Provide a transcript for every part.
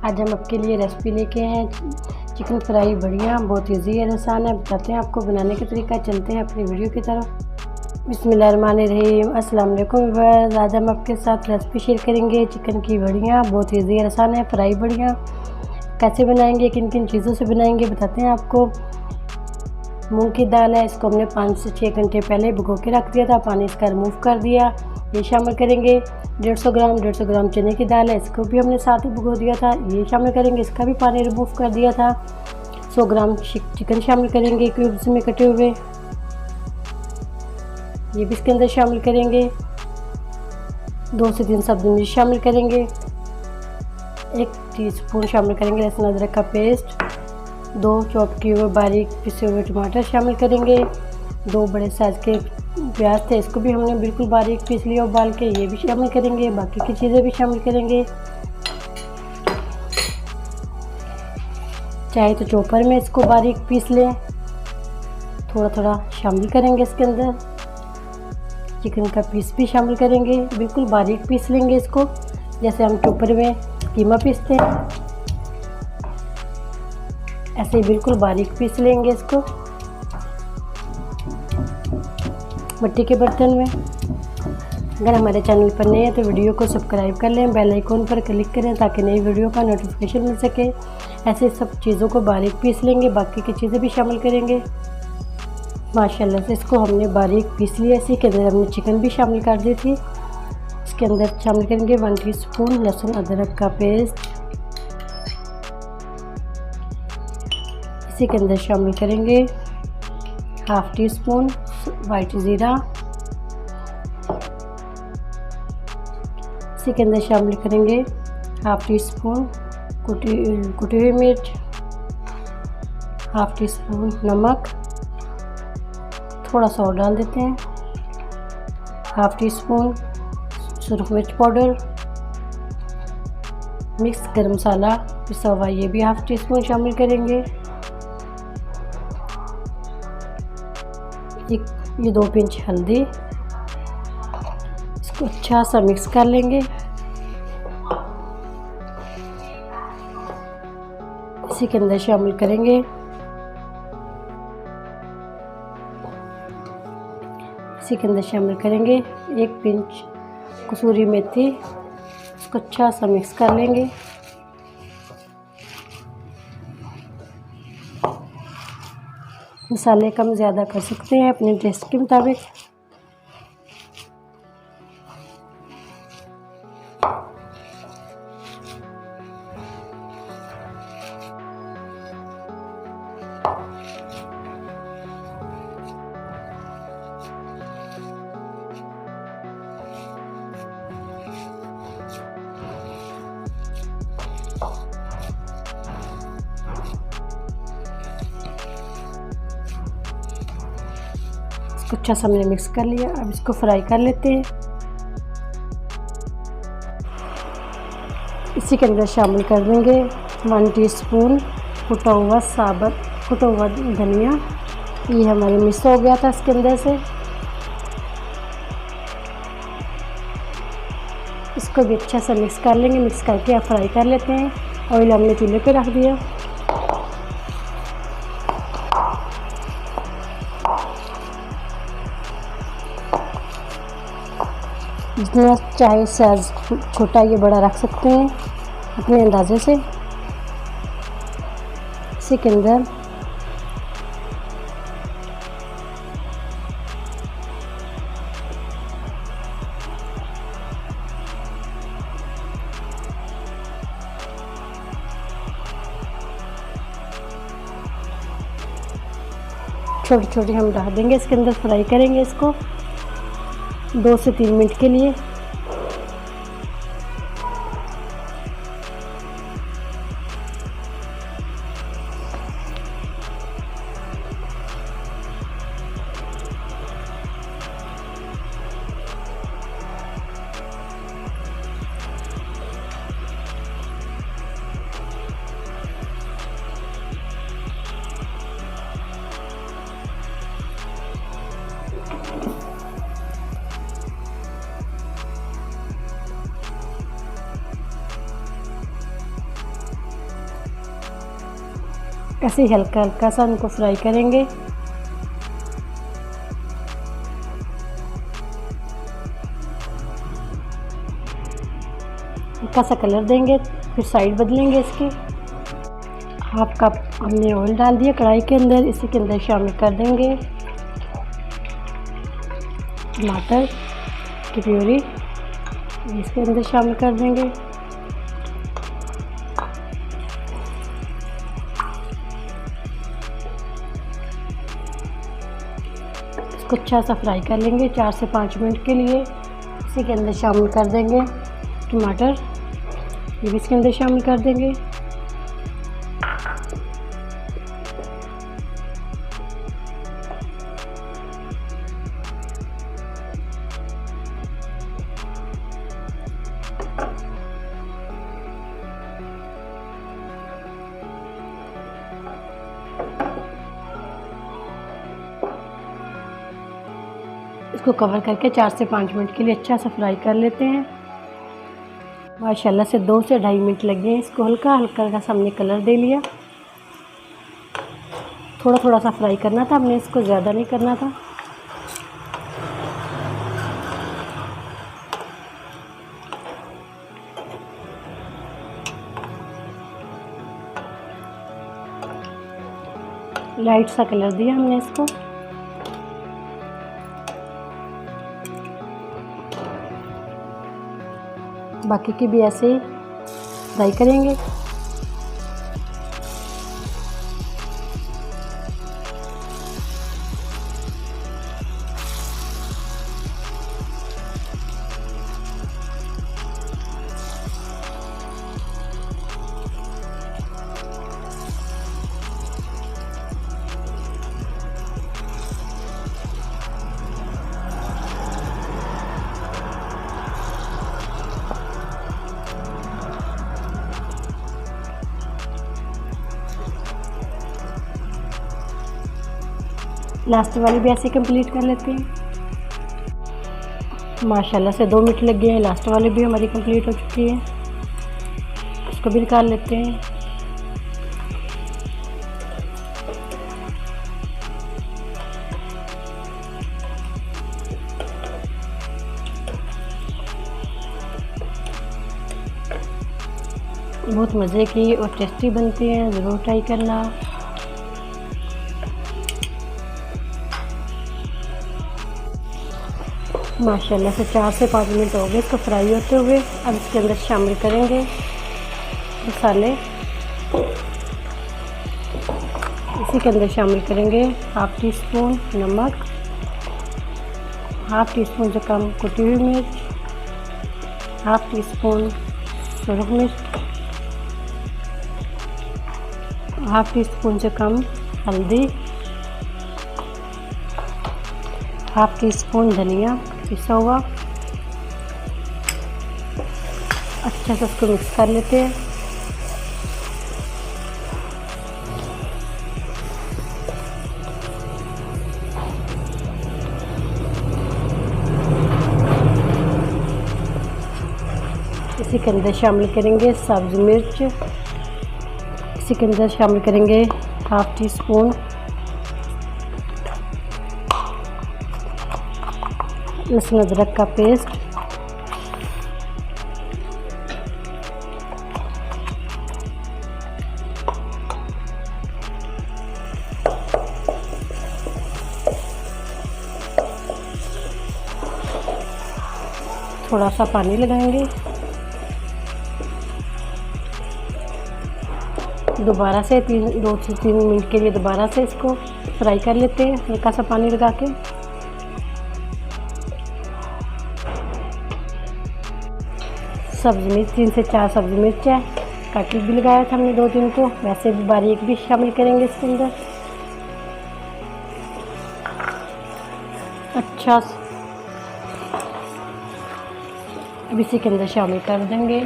आज हम आपके लिए रेसिपी लेके आए हैं चिकन फ्राई बढ़िया, बहुत इजी है, आसान है। बताते हैं आपको बनाने का तरीका। चलते हैं अपनी वीडियो की तरफ। बिस्मिल्लाहिर्रहमानिर्रहीम, अस्सलाम वालेकुम व्यूअर्स। आज हम आपके साथ रेसिपी शेयर करेंगे चिकन की बढ़िया, बहुत इजी है, आसान है, फ्राई बढ़िया। कैसे बनाएंगे, किन किन चीज़ों से बनाएंगे बताते हैं आपको। मूंग की दाल है, इसको हमने 5 से 6 घंटे पहले भिगो के रख दिया था, पानी इसका रिमूव कर दिया। ये शामिल करेंगे 150 ग्राम चने की दाल है, इसको भी हमने साथ ही भिगो दिया था, ये शामिल करेंगे, इसका भी पानी रिमूव कर दिया था। 100 ग्राम चिकन शामिल करेंगे क्यूब्स में कटे हुए, ये भी इसके अंदर शामिल करेंगे। 2 से 3 सब्जी मिर्च शामिल करेंगे। 1 टीस्पून शामिल करेंगे लहसुन अदरक का पेस्ट। 2 चॉप किए हुए बारीक पिसे हुए टमाटर शामिल करेंगे। 2 बड़े साइज़ के प्याज थे, इसको भी हमने बिल्कुल बारीक पीस लिया उबाल के, ये भी शामिल करेंगे। बाकी की चीज़ें भी शामिल करेंगे। चाहे तो चॉपर में इसको बारीक पीस लें, थोड़ा थोड़ा शामिल करेंगे इसके अंदर। चिकन का पीस भी शामिल करेंगे, बिल्कुल बारीक पीस लेंगे इसको, जैसे हम चॉपर में कीमा पीसते हैं, ऐसे ही बिल्कुल बारीक पीस लेंगे इसको मिट्टी के बर्तन में। अगर हमारे चैनल पर नए हैं तो वीडियो को सब्सक्राइब कर लें, बेल आइकॉन पर क्लिक करें ताकि नई वीडियो का नोटिफिकेशन मिल सके। ऐसे सब चीज़ों को बारीक पीस लेंगे, बाकी की चीज़ें भी शामिल करेंगे। माशाल्लाह से इसको हमने बारीक पीस लिया। इसी के अंदर हमने चिकन भी शामिल कर दी थी। इसके अंदर शामिल करेंगे 1 टीस्पून लहसुन अदरक का पेस्ट। इसी के अंदर शामिल करेंगे 1/2 टीस्पून वाइट ज़ीरा। इसी के अंदर शामिल करेंगे 1/2 टीस्पून कुटी हुई मिर्च, 1/2 टीस्पून नमक, थोड़ा सा और डाल देते हैं, 1/2 टीस्पून सुरख मिर्च पाउडर, मिक्स गरम मसाला पिसा हुआ, ये भी 1/2 टीस्पून शामिल करेंगे। ये 2 पिंच हल्दी, इसको अच्छा सा मिक्स कर लेंगे। इसी के अंदर शामिल करेंगे इसी 1 पिंच कसूरी मेथी, इसको अच्छा सा मिक्स कर लेंगे। मसाले कम ज़्यादा कर सकते हैं अपने टेस्ट के मुताबिक। इसको अच्छा सा हमने मिक्स कर लिया। अब इसको फ्राई कर लेते हैं। इसी के अंदर शामिल कर देंगे 1 टीस्पून कुटा हुआ धनिया, ये हमारे मिक्स हो गया था इसके अंदर से। इसको भी अच्छा सा मिक्स कर लेंगे। मिक्स करके अब फ्राई कर लेते हैं। ऑयल हमने चूल्हे पे रख दिया। जितना चाहे साइज छोटा या बड़ा रख सकते हैं अपने अंदाजे से। इसी के अंदर छोटे छोटे हम डाल देंगे, इसके अंदर फ्राई करेंगे इसको 2 से 3 मिनट के लिए। ऐसे ही हल्का हल्का सा उनको फ्राई करेंगे। हल्का सा कलर देंगे, फिर साइड बदलेंगे इसकी। हाफ कप हमने ऑयल डाल दिया कढ़ाई के अंदर, इसी के अंदर शामिल कर देंगे टमाटर की प्यूरी, इसके अंदर शामिल कर देंगे। इसको अच्छा सा फ्राई कर लेंगे 4 से 5 मिनट के लिए। इसी के अंदर शामिल कर देंगे टमाटर, ये भी इसके अंदर शामिल कर देंगे। इसको कवर करके 4 से 5 मिनट के लिए अच्छा सा फ्राई कर लेते हैं। माशाल्लाह से 2 से 2.5 मिनट लगे हैं। इसको हल्का हल्का सा हमने कलर दे लिया। थोड़ा थोड़ा सा फ्राई करना था हमने, इसको ज़्यादा नहीं करना था। लाइट सा कलर दिया हमने इसको। बाकी की भी ऐसे ही फ्राई करेंगे। लास्ट वाली भी ऐसे कंप्लीट कर लेते हैं। माशाल्लाह से 2 मिनट लग गए हैं। लास्ट वाली भी हमारी कंप्लीट हो चुकी है। इसको भी निकाल लेते हैं। बहुत मज़े की और टेस्टी बनती हैं, ज़रूर ट्राई करना। माशाल्लाह से 4 से 5 मिनट हो गए इसको फ्राई होते हुए। अब इसके अंदर शामिल करेंगे मसाले। इसी के अंदर शामिल करेंगे 1/2 टीस्पून नमक, 1/2 टीस्पून से कम कुटी हुई मिर्च, 1/2 टीस्पून सुरख मिर्च, 1/2 टीस्पून से कम हल्दी, 1/2 टीस्पून धनिया पिसा हुआ। अच्छा से इसको मिक्स कर लेते हैं। इसी के अंदर शामिल करेंगे सब्ज़ मिर्च। इसी के अंदर शामिल करेंगे 1/2 टीस्पून लहसुन अदरक का पेस्ट, थोड़ा सा पानी लगाएंगे। दोबारा से 2 से 3 मिनट के लिए दोबारा से इसको फ्राई कर लेते हैं हल्का सा पानी लगा के। सब्ज़ी मिर्च 3 से 4 सब्ज़ी मिर्च है, काटी भी लगाया था हमने 2-3 को, वैसे भी बारीक भी शामिल करेंगे इसके अंदर। अच्छा अब इसी के अंदर शामिल कर देंगे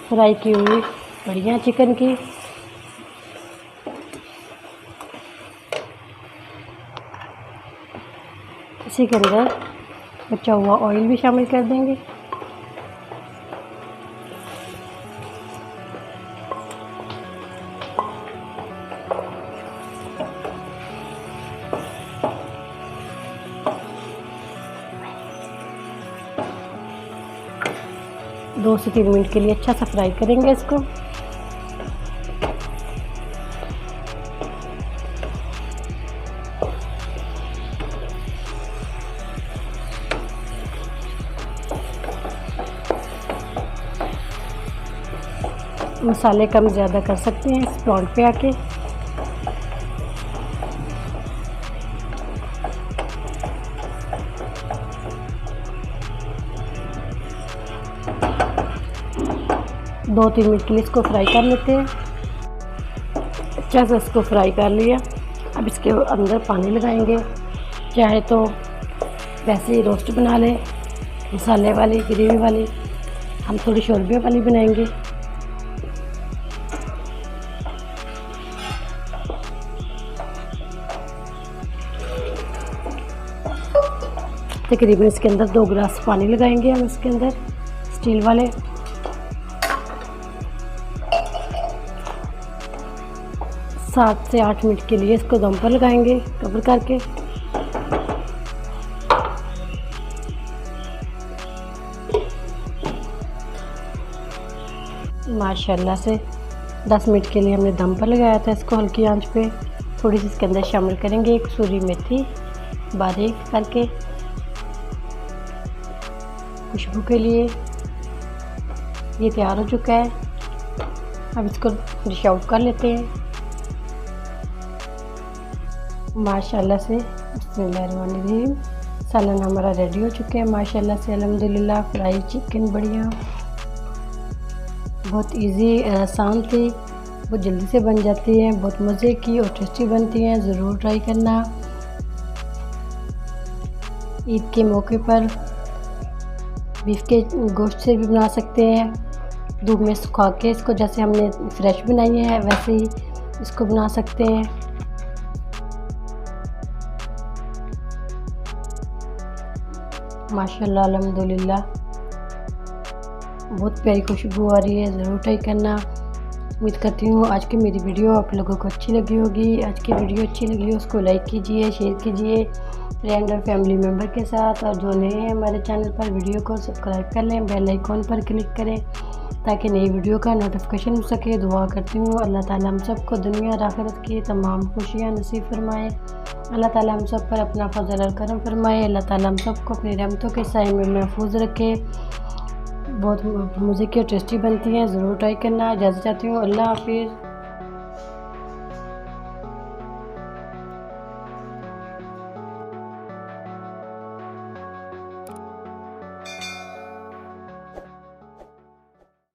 फ्राई की हुई बढ़िया चिकन की। इसी के अंदर बचा हुआ ऑयल भी शामिल कर देंगे। 2 से 3 मिनट के लिए अच्छा सा फ्राई करेंगे इसको। मसाले कम ज़्यादा कर सकते हैं इस प्लॉट पे आके। दो 3 मिनट के लिए इसको फ्राई कर लेते हैं। अच्छा से इसको फ्राई कर लिया। अब इसके अंदर पानी लगाएंगे, चाहे तो वैसे ही रोस्ट बना लें मसाले वाली ग्रेवी वाली, हम थोड़ी शोरबे वाली बनाएंगे। तकरीबन इसके अंदर 2 गिलास पानी लगाएंगे हम इसके अंदर स्टील वाले। सात से 8 मिनट के लिए इसको दम पर लगाएंगे कवर करके। माशाल्लाह से 10 मिनट के लिए हमने दम पर लगाया था इसको हल्की आंच पे। थोड़ी सी इसके अंदर शामिल करेंगे एक कसूरी मेथी बारीक करके खुशबू के लिए। ये तैयार हो चुका है। अब इसको डिश आउट कर लेते हैं। माशाल्लाह से बिस्मिल्लाहिर्रहमानिर्रहीम सालन हमारा रेडी हो चुके हैं माशाल्लाह से अल्हम्दुलिल्लाह। फ्राई चिकन बढ़िया, बहुत इजी आसान थी, बहुत जल्दी से बन जाती हैं, बहुत मज़े की और टेस्टी बनती हैं। ज़रूर ट्राई करना। ईद के मौके पर बीफ के गोश्त से भी बना सकते हैं। धूप में सुखा के इसको जैसे हमने फ्रेश बनाई है वैसे ही इसको बना सकते हैं। माशाल्लाह अल्हम्दुलिल्लाह बहुत प्यारी खुशबू आ रही है। ज़रूर ट्राई करना। उम्मीद करती हूँ आज की मेरी वीडियो आप लोगों को अच्छी लगी होगी। आज की वीडियो अच्छी लगी हो उसको लाइक कीजिए, शेयर कीजिए फ्रेंड और फैमिली मेम्बर के साथ। और जो नए हैं हमारे चैनल पर वीडियो को सब्सक्राइब कर लें, बेल आइकॉन पर क्लिक करें ताकि नई वीडियो का नोटिफिकेशन मिल सके। दुआ करती हूँ अल्लाह ताला हम सबको दुनिया और आखिरत की तमाम खुशियाँ नसीब फरमाए। अल्लाह ताला हम सब पर अपना फजल और करम फरमाए। अल्लाह ताला हम सबको अपनी रहमतों के साए में महफूज रखे। बहुत मज़े की और टेस्टी बनती हैं। ज़रूर ट्राई करना। इजाज़त चाहती हूँ। अल्लाह हाफिज़।